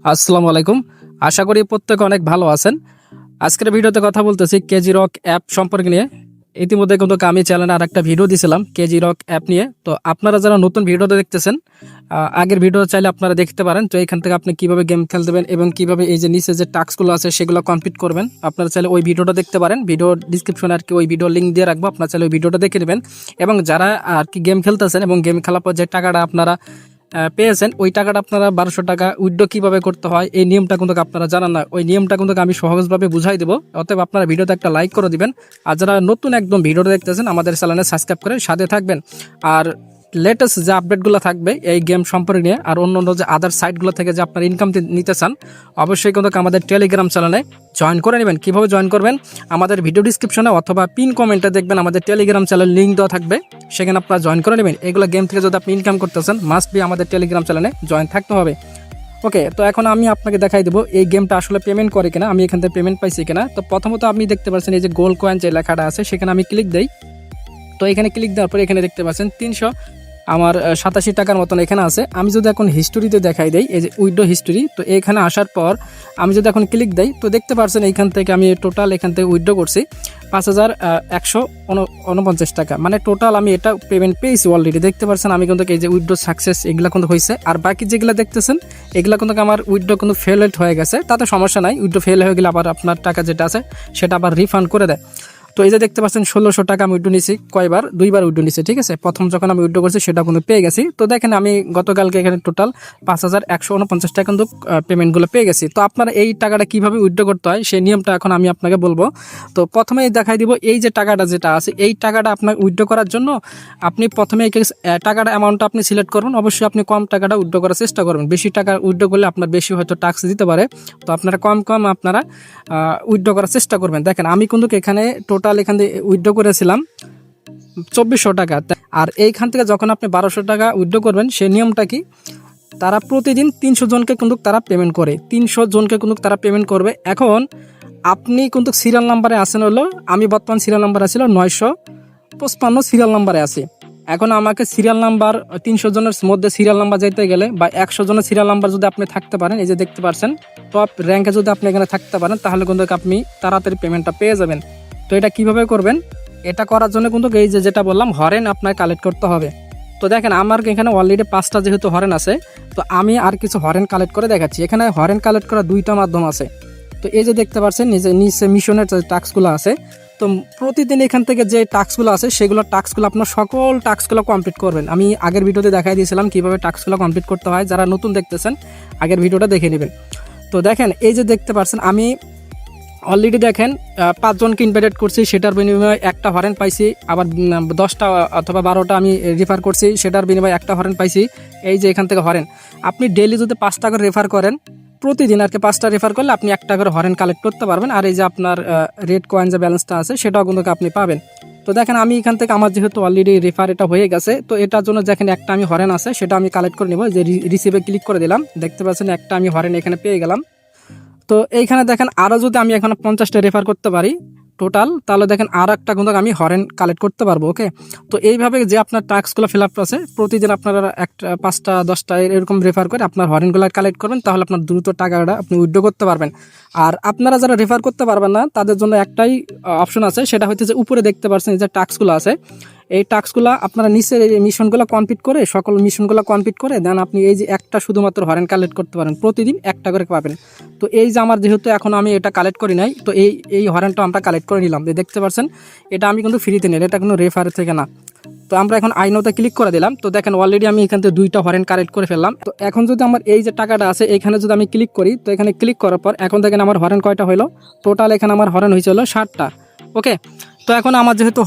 আসসালামু আলাইকুম। আশা করি প্রত্যেকে অনেক ভালো আছেন। আজকের ভিডিওতে কথা বলতেছি কেজি রক অ্যাপ সম্পর্কে নিয়ে। ইতিমধ্যে কিন্তু আমি চ্যানেলে আরেকটা ভিডিও দিয়েছিলাম কেজি রক অ্যাপ নিয়ে। তো আপনারা যারা নতুন ভিডিওতে দেখতেছেন, আগের ভিডিও চাইলে আপনারা দেখতে পারেন। তো এখান থেকে আপনি কিভাবে গেম খেলতেবেন এবং কিভাবে এই যে নিচে যে টাস্কগুলো আছে সেগুলো কমপ্লিট করবেন, আপনারা চাইলে ওই ভিডিওটা দেখতে পারেন। ভিডিও ডিসক্রিপশনে আর কি ওই ভিডিও লিঙ্ক দিয়ে রাখবো, আপনারা চাইলে ওই ভিডিওটা দেখে নেবেন। এবং যারা আর কি গেম খেলতেছেন এবং গেম খেলার পর যে টাকাটা আপনারা পেয়েছেন, ওই টাকাটা আপনারা 1200 টাকা উইথড্র কিভাবে করতে হয় এই নিয়মটা কিন্তু আপনারা জানান না। ওই নিয়মটা কিন্তু আমি সহজভাবে বুঝাই দেবো। অতএব আপনারা ভিডিওতে একটা লাইক করে দিবেন। আর যারা নতুন একদম ভিডিওটা দেখতেছেন, আমাদের চ্যানেলে সাবস্ক্রাইব করে সাথে থাকবেন। আর লেটেস্ট যে আপডেটগুলো থাকবে এই গেম সম্পর্কে নিয়ে আর অন্য অন্য যে আদার সাইটগুলো থেকে যে আপনার ইনকাম নিতে চান, অবশ্যই কিন্তু আমাদের টেলিগ্রাম চ্যানেলে জয়েন করে নেবেন। কীভাবে জয়েন করবেন, আমাদের ভিডিও ডিসক্রিপশনে অথবা পিন কমেন্টে দেখবেন আমাদের টেলিগ্রাম চ্যানেল লিঙ্ক দেওয়া থাকবে, সেখানে আপনারা জয়েন করে নেবেন। এগুলো গেম থেকে যদি আপনি ইনকাম করতেছেন, মাস্ট বি আমাদের টেলিগ্রাম চ্যানেলে জয়েন থাকতে হবে। ওকে, তো এখন আমি আপনাকে দেখাই দেবো এই গেমটা আসলে পেমেন্ট করে কিনা, আমি এখান থেকে পেমেন্ট পাইছি কিনা। তো প্রথমত আপনি দেখতে পাচ্ছেন এই যে গোল্ড কয়েন যে লেখাটা আছে, সেখানে আমি ক্লিক দেই। তো এখানে ক্লিক দেওয়ার পরে এখানে দেখতে পাচ্ছেন 387 টাকার মতন এখানে আছে। আমি যদি এখন হিস্টোরিতে দেখাই দেই, এই যে উইথড্র হিস্টোরি, তো এখানে আসার পর আমি যদি এখন ক্লিক দেই, তো দেখতে পাচ্ছেন এইখান থেকে আমি টোটাল এখান থেকে উইথড্র করছি 5149 টাকা। মানে টোটাল আমি এটা পেমেন্ট পেয়েছি অলরেডি। দেখতে পাচ্ছেন আমি কিন্তু এই যে উইথড্র সাকসেস এগুলো কিন্তু হয়েছে। আর বাকি যেগুলো দেখতেছেন এগুলো কিন্তু আমার উইথড্র কিন্তু ফেলড হয়ে গেছে, তাতে সমস্যা নাই। উইথড্র ফেল হয়ে গেলে আবার আপনার টাকা যেটা আছে সেটা আবার রিফান্ড করে দেয়। তো এই যে দেখতে পাচ্ছেন 1600 টাকা আমি উইথড্র নিছি, কয়বার, দুইবার উইথড্র নিছি, ঠিক আছে। প্রথম যখন আমি উইথড্র করছি সেটা কিন্তু পেয়ে গেছি। তো দেখেন আমি গতকালকে এখানে টোটাল 5149 টাকা কিন্তু পেমেন্টগুলো পেয়ে গেছি। তো আপনারা এই টাকাটা কিভাবে উইথড্র করতে হয় সেই নিয়মটা এখন আমি আপনাকে বলবো। তো প্রথমেই দেখাই দিব এই যে টাকাটা যেটা আছে, এই টাকাটা আপনার উইথড্র করার জন্য আপনি প্রথমে টাকাটা অ্যামাউন্টটা আপনি সিলেক্ট করবেন। অবশ্যই আপনি কম টাকাটা উইথড্র করার চেষ্টা করবেন। বেশি টাকা উইথড্র করলে আপনার বেশি হয়তো ট্যাক্স দিতে পারে। তো আপনারা কম আপনারা উইথড্র করার চেষ্টা করবেন। দেখেন আমি কিন্তু এখানে টোটাল এখান থেকে উইথড্র করেছিলাম 2400 টাকা। আর এইখান থেকে যখন আপনি 1200 টাকা উইথড্র করবেন, সেই নিয়মটা কি, তারা প্রতিদিন 300 জনকে কিন্তু তারা পেমেন্ট করে, 300 জনকে কিন্তু তারা পেমেন্ট করবে। এখন আপনি কিন্তু সিরিয়াল নাম্বারে আসেন, হলো আমি বর্তমান সিরিয়াল নাম্বার আছিল 955 সিরিয়াল নাম্বারে আছি। এখন আমাকে সিরিয়াল নাম্বার 300 জনের মধ্যে সিরিয়াল নাম্বার যাইতে গেলে বা 100 জনের সিরিয়াল নাম্বার যদি আপনি থাকতে পারেন, এই যে দেখতে পাচ্ছেন টপ র্যাঙ্কে যদি আপনি এখানে থাকতে পারেন, তাহলে কিন্তু আপনি তাড়াতাড়ি পেমেন্টটা পেয়ে যাবেন। তো এটা কিভাবে করবেন, এটা করার জন্য কিন্তু এই যে যেটা বললাম হরেন আপনার কালেক্ট করতে হবে। তো দেখেন আমার এখানে অলরেডি 5টা যেহেতু হরেন আছে, তো আমি আর কিছু হরেন কালেক্ট করে দেখাচ্ছি। এখানে হরেন কালেক্ট করার 2টা মাধ্যম আছে। তো এই যে দেখতে পাচ্ছেন নিচে মিশনের যে টাস্কগুলো আছে, তো প্রতিদিন এখান থেকে যে টাস্কগুলো আছে সেগুলো টাস্কগুলো আপনার সকল টাস্কগুলো কমপ্লিট করবেন। আমি আগের ভিডিওতে দেখাই দিয়েছিলাম কীভাবে টাস্কগুলো কমপ্লিট করতে হয়। যারা নতুন দেখতেছেন আগের ভিডিওটা দেখে নেবেন। তো দেখেন এই যে দেখতে পাচ্ছেন আমি অলরেডি দেখেন 5 জনকে ইনভাইটেড করছি, সেটার বিনিময়ে একটা হরেন পাইছি। আবার 10টা অথবা 12টা আমি রেফার করছি, সেটার বিনিময়ে একটা হরেন পাইছি। এই যে এখান থেকে হরেন আপনি ডেইলি যদি 5টা করে রেফার করেন, প্রতিদিন আর কি 5টা রেফার করলে আপনি একটা করে হরেন কালেক্ট করতে পারবেন। আর এই যে আপনার রেড কয়েন যে ব্যালেন্সটা আছে সেটাও কিন্তু আপনি পাবেন। তো দেখেন আমি এখান থেকে আমার যেহেতু অলরেডি রেফার এটা হয়ে গেছে, তো এটার জন্য দেখেন একটা আমি হরেন আছে সেটা আমি কালেক্ট করে নেব। যে রিসিভে ক্লিক করে দিলাম, দেখতে পাচ্ছেন একটা আমি হরেন এখানে পেয়ে গেলাম। তো এইখানে দেখেন আরও যদি আমি এখানে 50টা রেফার করতে পারি টোটাল, তাহলে দেখেন আর একটা কিন্তু আমি হরেন কালেক্ট করতে পারবো। ওকে, তো এইভাবে যে আপনার টাস্কগুলো ফিল আপ আছে, প্রতিদিন আপনারা একটা 5টা 10টা এরকম রেফার করে আপনার হরেনগুলো কালেক্ট করবেন, তাহলে আপনার দ্রুত টাকাটা আপনি উইথড্র করতে পারবেন। আর আপনারা যারা রেফার করতে পারবেন না তাদের জন্য একটাই অপশন আছে, সেটা হচ্ছে যে উপরে দেখতে পাচ্ছেন যে টাস্কগুলো আছে, এই টাস্কগুলো আপনারা নিচের এই মিশনগুলো কমপ্লিট করে, সকল মিশনগুলো কমপ্লিট করে দেন আপনি এই যে একটা শুধুমাত্র হরেন কালেক্ট করতে পারেন, প্রতিদিন একটা করে পাবেন। তো এই যে আমার যেহেতু এখন আমি এটা কালেক্ট করি নাই, তো এই হরেনটা আমরা কালেক্ট করে নিলাম। দেখতে পাচ্ছেন এটা আমি কিন্তু ফ্রিতে নিলাম, এটা কোনো রেফারের থেকে না। তো আমরা এখন আইনোতে ক্লিক করে দিলাম। তো দেখেন অলরেডি আমি এখান থেকে 2টা হরেন কালেক্ট করে ফেললাম। তো এখন যদি আমার এই যে টাকাটা আছে এখানে যদি আমি ক্লিক করি, তো এখানে ক্লিক করার পর এখন দেখেন আমার হরেন কয়টা হলো, টোটাল এখানে আমার হরেন হয়েছে হলো 60টা। ওকে, তো এখন আমার যেহেতু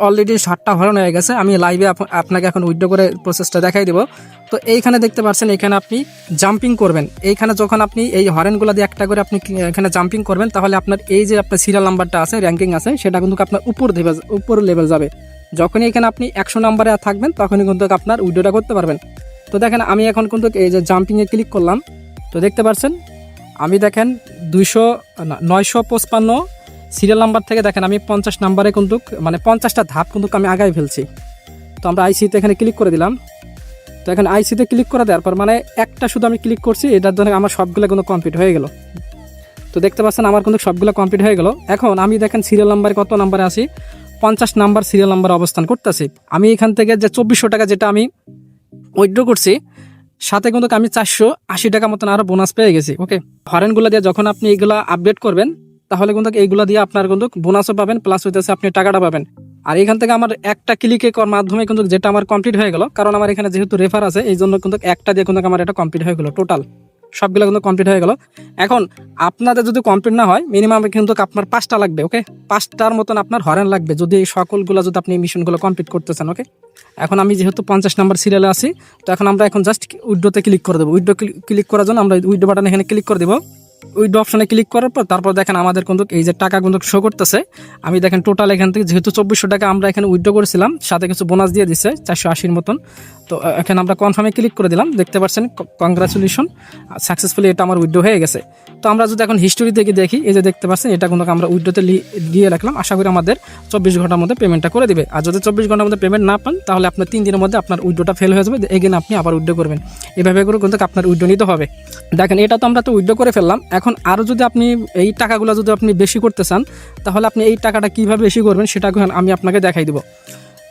অলরেডি 60টা হরেন হয়ে গেছে, আমি লাইভে আপনাকে এখন উইথড্র করে প্রসেসটা দেখাই দেবো। তো এইখানে দেখতে পাচ্ছেন এখানে আপনি জাম্পিং করবেন। এইখানে যখন আপনি এই হরেনগুলো দিয়ে একটা করে আপনি এখানে জাম্পিং করবেন, তাহলে আপনার এই যে আপনার সিরিয়াল নাম্বারটা আছে, র্যাঙ্কিং আছে, সেটা কিন্তু আপনার উপর লেভেল যাবে। যখনই এখানে আপনি 100 নাম্বারে থাকবেন তখনই কিন্তু আপনার উইথড্রটা করতে পারবেন। তো দেখেন আমি এখন কিন্তু এই যে জাম্পিংয়ে ক্লিক করলাম, তো দেখতে পাচ্ছেন আমি দেখেন 955 সিরিয়াল নাম্বার থেকে দেখেন আমি 50 নাম্বারে কিন্তু মানে 50টা ধাপ কিন্তু আমি আগায় ফেলছি। তো আমরা আইসিতে এখানে ক্লিক করে দিলাম। তো এখন আইসিতে ক্লিক করে দেওয়ার পর মানে একটা শুধু আমি ক্লিক করছি, এটার জন্য আমার সবগুলো কিন্তু কমপ্লিট হয়ে গেল। তো দেখতে পাচ্ছেন আমার কিন্তু সবগুলো কমপ্লিট হয়ে গেল। এখন আমি দেখেন সিরিয়াল নাম্বারে কত নাম্বারে আসি, 50 নাম্বার সিরিয়াল নাম্বার অবস্থান করতেছি। আমি এখান থেকে যে 2400 টাকা যেটা আমি উইথড্র করছি, সাথে কিন্তু আমি 480 টাকা মতন আরও বোনাস পেয়ে গেছি। ওকে, হরেনগুলো দিয়ে যখন আপনি এইগুলা আপডেট করবেন, তাহলে কিন্তু এইগুলো দিয়ে আপনার কিন্তু বোনাসও পাবেন, প্লাস হইতেছে আপনি টাকাটা পাবেন। আর এখান থেকে আমার একটা ক্লিকে মাধ্যমে কিন্তু যেটা আমার কমপ্লিট হয়ে গেল, কারণ আমার এখানে যেহেতু রেফার আছে, এই জন্য কিন্তু একটা দিয়ে কিন্তু আমার এটা কমপ্লিট হয়ে গেল। টোটাল সবগুলো কিন্তু কমপ্লিট হয়ে গেল। এখন আপনাদের যদি কমপ্লিট না হয়, মিনিমাম কিন্তু আপনার 5টা লাগবে। ওকে, 5টার মতন আপনার হরেন লাগবে যদি এই সকলগুলো যদি আপনি মিশনগুলো কমপ্লিট করতেছেন। ওকে, এখন আমি যেহেতু 50 নাম্বার সিরিয়ালে আছি, তো এখন আমরা এখন জাস্ট উইড্রোতে ক্লিক করে দেবো। উইড্রো ক্লিক করার জন্য আমরা উইড্রো বাটন এখানে ক্লিক করে দেবো। উইড্রো অপশনে ক্লিক করার পর তারপর দেখেন আমাদের কিন্তু এই যে টাকা কিন্তু শো করতেছে। আমি দেখেন টোটাল এখান থেকে যেহেতু 2400 টাকা আমরা এখানে উইড্রো করেছিলাম, সাথে কিছু বোনাস দিয়ে দিচ্ছে 480 মতন। তো এখানে আমরা কনফার্মে ক্লিক করে দিলাম। দেখতে পাচ্ছেন কংগ্রাচুলেশন, সাকসেসফুলি এটা আমার উইড্রো হয়ে গেছে। তো আমরা যদি এখন হিস্টোরি থেকে দেখি, এই যে দেখতে পাচ্ছেন এটা কিন্তু আমরা উইড্রোতে দিয়ে রাখলাম। আশা করি আমাদের 24 ঘন্টার মধ্যে পেমেন্টটা করে দিবে। আর যদি 24 ঘন্টার মধ্যে পেমেন্ট না পান, তাহলে আপনার 3 দিনের মধ্যে আপনার উইড্রোটা ফেল হয়ে যাবে, এগেন আপনি আবার উইড্রো করবেন। এভাবে করে কিন্তু আপনার উইড্রো নিতে হবে। দেখেন এটা তো আমরা তো উইড্রো করে ফেললাম। এখন আরও যদি আপনি এই টাকাগুলো যদি আপনি বেশি করতে চান, তাহলে আপনি এই টাকাটা কীভাবে বেশি করবেন সেটা আমি আপনাকে দেখাই দিব।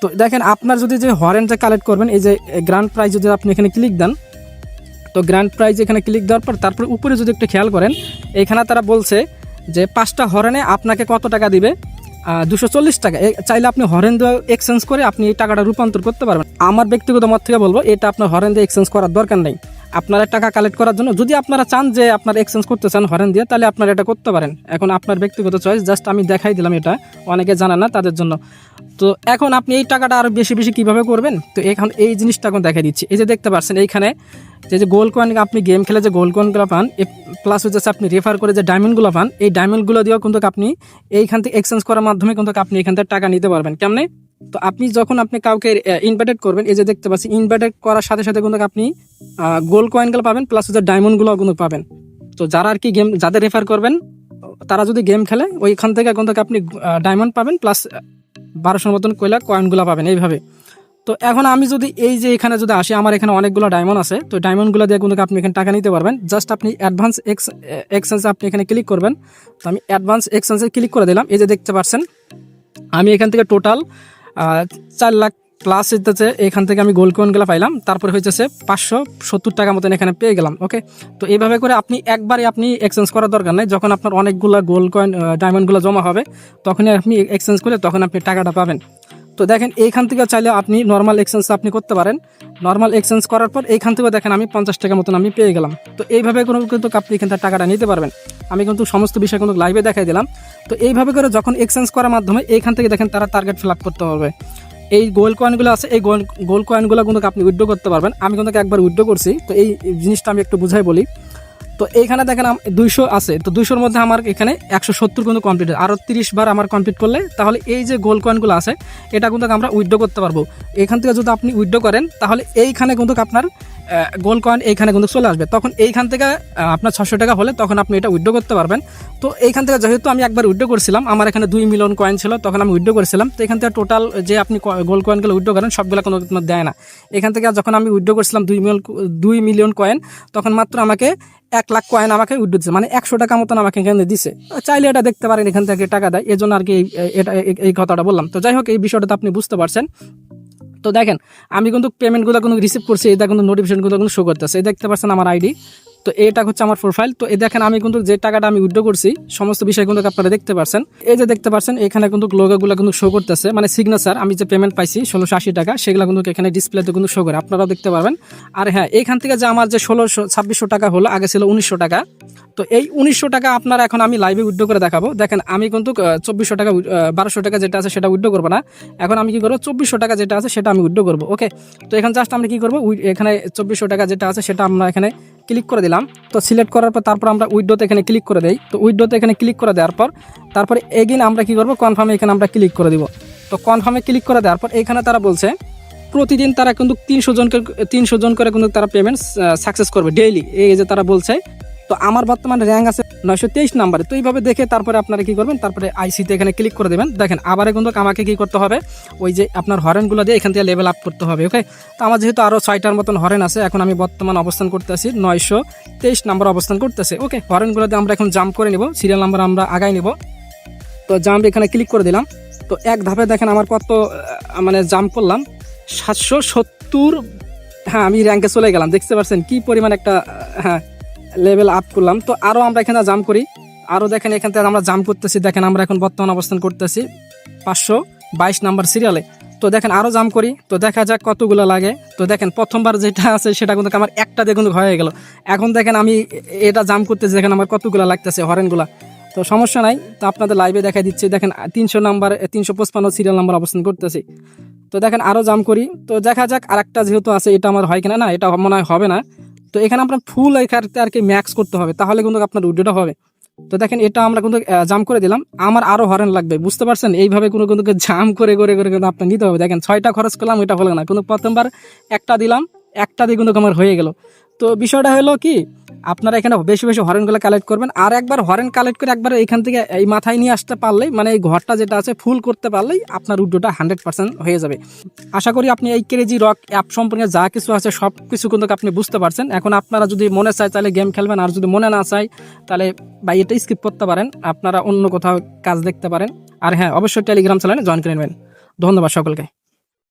তো দেখেন আপনার যদি যে হরেন যে কালেক্ট করবেন, এই যে গ্র্যান্ড প্রাইজ যদি আপনি এখানে ক্লিক দেন, তো গ্র্যান্ড প্রাইজ এখানে ক্লিক দেওয়ার পর তারপর উপরে যদি একটু খেয়াল করেন, এখানে তারা বলছে যে 5টা হরেনে আপনাকে কত টাকা দিবে, 240 টাকা। চাইলে আপনি হরেন দিয়ে এক্সচেঞ্জ করে আপনি এই টাকাটা রূপান্তর করতে পারবেন। আমার ব্যক্তিগত মত থেকে বলবো এটা আপনার হরেন দিয়ে এক্সচেঞ্জ করার দরকার নেই। আপনারা টাকা কালেক্ট করার জন্য যদি আপনারা চান যে আপনার এক্সচেঞ্জ করতে চান হরেন দিয়ে, তাহলে আপনারা এটা করতে পারেন। এখন আপনার ব্যক্তিগত চয়েস, জাস্ট আমি দেখাই দিলাম, এটা অনেকে জানে না তাদের জন্য। তো এখন আপনি এই টাকাটা আরও বেশি বেশি কীভাবে করবেন, তো এখন এই জিনিসটা এখন দেখাই দিচ্ছি। এই যে দেখতে পাচ্ছেন এইখানে যে গোল্ড কয়েন, আপনি গেম খেলে যে গোল্ড কয়েনগুলো পান, প্লাস হচ্ছে আপনি রেফার করে যে ডায়মন্ডগুলো পান, এই ডায়মন্ডগুলো দিয়েও কিন্তু আপনি এইখান থেকে এক্সচেঞ্জ করার মাধ্যমে কিন্তু আপনি এখান থেকে টাকা নিতে পারবেন। কেমনে? তো আপনি যখন আপনি কাউকে ইনভাইটেড করবেন, এই যে দেখতে পাচ্ছি ইনভাইটেড করার সাথে সাথে কিন্তু আপনি গোল্ড কয়েনগুলো পাবেন, প্লাস হচ্ছে ডায়মন্ডগুলো কিন্তু পাবেন। তো যারা আর কি গেম যাদের রেফার করবেন, তারা যদি গেম খেলে ওইখান থেকে কিন্তু আপনি ডায়মন্ড পাবেন, প্লাস 1200 মতন কয়েনগুলো পাবেন এইভাবে। তো এখন আমি যদি এই যে এখানে যদি আসি, আমার এখানে অনেকগুলো ডায়মন্ড আছে, তো ডায়মন্ডগুলো দিয়ে কিন্তু আপনি এখানে টাকা নিতে পারবেন। জাস্ট আপনি অ্যাডভান্স এক্সচেঞ্জে আপনি এখানে ক্লিক করবেন। তো আমি অ্যাডভান্স এক্সচেঞ্জে ক্লিক করে দিলাম। এই যে দেখতে পাচ্ছেন আমি এখান থেকে টোটাল 4 লাখ প্লাস হইতেছে, এখান থেকে আমি গোল্ড কয়েনগুলো পাইলাম। তারপরে হয়েছে 570 টাকা মতন এখানে পেয়ে গেলাম। ওকে, তো এইভাবে করে আপনি একবারে আপনি এক্সচেঞ্জ করার দরকার নেই। যখন আপনার অনেকগুলো গোল্ড কয়েন ডায়মন্ডগুলো জমা হবে, তখনই আপনি এক্সচেঞ্জ করে তখন আপনি টাকাটা পাবেন। তো দেখেন এইখান থেকে চাইলে আপনি নর্মাল এক্সচেঞ্জ আপনি করতে পারেন। নর্মাল এক্সচেঞ্জ করার পর এইখান থেকে দেখেন আমি 50 টাকা মতন আমি পেয়ে গেলাম। তো এইভাবে করে কিন্তু আপনি এখান থেকে টাকাটা নিতে পারবেন। আমি কিন্তু সমস্ত বিষয় কিন্তু লাইভে দেখাই দিলাম। তো এইভাবে করে যখন এক্সচেঞ্জ করার মাধ্যমে এইখান থেকে দেখেন তারা টার্গেট ফিল আপ করতে হবে। এই গোল্ড কয়েনগুলো আছে, এই গোল্ড কয়েনগুলো কিন্তু আপনি উইথড্র করতে পারবেন। আমি কিন্তু একবার উইথড্র করছি, তো এই জিনিসটা আমি একটু বুঝাই বলি। তো এইখানে দেখেন 200 আছে, তো 200-র মধ্যে আমার এখানে 170 কিন্তু কমপ্লিট, আরও 30 বার আমার কমপ্লিট করলে তাহলে এই যে গোল্ড কয়েনগুলো আছে এটা কিন্তু আমরা উইথড্র করতে পারবো। এখান থেকে যদি আপনি উইথড্র করেন, তাহলে এইখানে কিন্তু আপনার গোল্ড কয়েন এইখানে কিন্তু চলে আসবে। তখন এইখান থেকে আপনার 600 টাকা হলে তখন আপনি এটা উইথড্র করতে পারবেন। তো এইখান থেকে যেহেতু আমি একবার উইথড্র করছিলাম, আমার এখানে 2 মিলিয়ন কয়েন ছিল, তখন আমি উইথড্র করেছিলাম। তো এখান থেকে টোটাল যে আপনি গোল্ড কয়েনগুলো উইথড্র করেন সবগুলো কোনো দেয় না। এখান থেকে যখন আমি উইথড্র করছিলাম 2 মিলিয়ন কয়েন, তখন মাত্র আমাকে 1 লাখ কয়েন আমাকে উইথড্র দিচ্ছে, মানে 100 টাকা মতন আমাকে এখানে দিছে। চাইলে এটা দেখতে পারেন এখান থেকে টাকা দেয়, এই জন্য আর কি এই কথাটা বললাম। তো যাই হোক, এই বিষয়টা তো আপনি বুঝতে পারছেন। তো দেখেন আমি কিন্তু পেমেন্টগুলো কিন্তু রিসিভ করছি, এটা কিন্তু নোটিফিকেশনগুলো কিন্তু শো করতেছে। এই দেখতে পাচ্ছেন আমার আইডি, তো এটা হচ্ছে আমার প্রোফাইল। তো এই দেখেন আমি কিন্তু যে টাকাটা আমি উইথড্র করছি সমস্ত বিষয় কিন্তু আপনারা দেখতে পাচ্ছেন। এই যে দেখতে পাচ্ছেন এখানে কিন্তু লোগোগুলো কিন্তু শো করতেছে, মানে সিগনেচার আমি যে পেমেন্ট পাইছি 1680 টাকা, সেগুলো কিন্তু এখানে ডিসপ্লেতে কিন্তু শো করে, আপনারাও দেখতে পারবেন। আর হ্যাঁ, এইখান থেকে যে আমার যে 2600 টাকা হলো, আগে ছিল 1900 টাকা। তো এই 1900 টাকা আপনারা এখন আমি লাইভে উইথড্র করে দেখাবো। দেখেন আমি কিন্তু 2400 টাকা 1200 টাকা যেটা আছে সেটা উইথড্র করবো না। এখন আমি কি করবো, 2400 টাকা যেটা আছে সেটা আমি উইথড্র করবো। ওকে, তো এখানে জাস্ট আমরা কি করবো, এখানে 2400 টাকা যেটা আছে সেটা আমরা এখানে ক্লিক করে দিলাম। তো সিলেক্ট করার পর তারপর আমরা উইথড্রতে এখানে ক্লিক করে দেই। তো উইথড্রতে এখানে ক্লিক করে দেওয়ার পর তারপরে এগেইন আমরা কি করবো, কনফার্মে এখানে আমরা ক্লিক করে দিব। তো কনফার্মে ক্লিক করে দেওয়ার পর এখানে তারা বলছে প্রতিদিন তারা কিন্তু 300 জন করে কিন্তু তারা পেমেন্ট সাকসেস করবে ডেইলি। এই যে তারা বলছে তো আমার বর্তমানে র্যাঙ্ক আছে 923 নাম্বারে। তো এইভাবে দেখে তারপরে আপনারা কি করবেন, তারপরে আইসিতে এখানে ক্লিক করে দেবেন। দেখেন আবার কিন্তু আমাকে কি করতে হবে, ওই যে আপনার হরেনগুলো দিয়ে এখান থেকে লেভেল আপ করতে হবে। ওকে, তো আমার যেহেতু আরও 6টার মতন হরেন আছে, এখন আমি বর্তমান অবস্থান করতেছি 923 নাম্বার অবস্থান করতেছে। ওকে, হরেনগুলো দিয়ে আমরা এখন জাম্প করে নিব, সিরিয়াল নাম্বার আমরা আগাই নিব। তো জাম্প এখানে ক্লিক করে দিলাম। তো এক ধাপে দেখেন আমার কত মানে জাম্প করলাম 770। হ্যাঁ, আমি র্যাঙ্কে চলে গেলাম, দেখতে পাচ্ছেন কি পরিমাণ একটা হ্যাঁ লেভেল আপ করলাম। তো আরও আমরা এখানে জাম্প করি, আরও দেখেন এখান থেকে আমরা জাম্প করতেছি। দেখেন আমরা এখন বর্তমান অবস্থান করতেছি 522 নাম্বার সিরিয়ালে। তো দেখেন আরও জাম্প করি, তো দেখা যাক কতগুলো লাগে। তো দেখেন প্রথমবার যেটা আছে সেটা কিন্তু আমার একটা দিয়ে কিন্তু হয়ে গেল। এখন দেখেন আমি এটা জাম্প করতেছি, দেখেন আমার কতগুলো লাগতেছে হরেনগুলা। তো সমস্যা নাই, তো আপনাদের লাইভে দেখাই দিচ্ছি। দেখেন 300 নাম্বার 355 সিরিয়াল নাম্বার অবস্থান করতেছি। তো দেখেন আরও জাম্প করি, তো দেখা যাক আরেকটা যেহেতু আছে এটা আমার হয় কিনা। না, এটা মনে হয় হবে না। তো এখানে আপনার ফুল এখানে আর কি ম্যাক্স করতে হবে, তাহলে কিন্তু আপনার উইড্রোটা হবে। তো দেখেন এটা আমরা কিন্তু জাম্প করে দিলাম, আমার আরও হরেন লাগবে, বুঝতে পারছেন? এইভাবে কোনো কিন্তু জাম্প করে করে করে কিন্তু আপনার নিতে হবে। দেখেন 6টা খরচ করলাম, এটা হলো না, কিন্তু প্রথমবার একটা দিলাম, একটা দিয়ে কিন্তু আমার হয়ে গেল। তো বিষয়টা হলো কি, আপনারা এখানে বেশি বেশি হরেনগুলো কালেক্ট করবেন, আর একবার হরেন কালেক্ট করে একবার এখান থেকে এই মাথায় নিয়ে আসতে পারলেই, মানে এই ঘরটা যেটা আছে ফুল করতে পারলেই আপনার উইড্রোটা 100% হয়ে যাবে। আশা করি আপনি এই ক্রেজি রক অ্যাপ সম্পর্কে যা কিছু আছে সব কিছু কিন্তু আপনি বুঝতে পারছেন। এখন আপনারা যদি মনে চায় তাহলে গেম খেলবেন, আর যদি মনে না চায় তাহলে ভাই এটা স্কিপ করতে পারেন, আপনারা অন্য কোথাও কাজ দেখতে পারেন। আর হ্যাঁ, অবশ্যই টেলিগ্রাম চ্যানেলে জয়েন করে নেবেন। ধন্যবাদ সকলকে।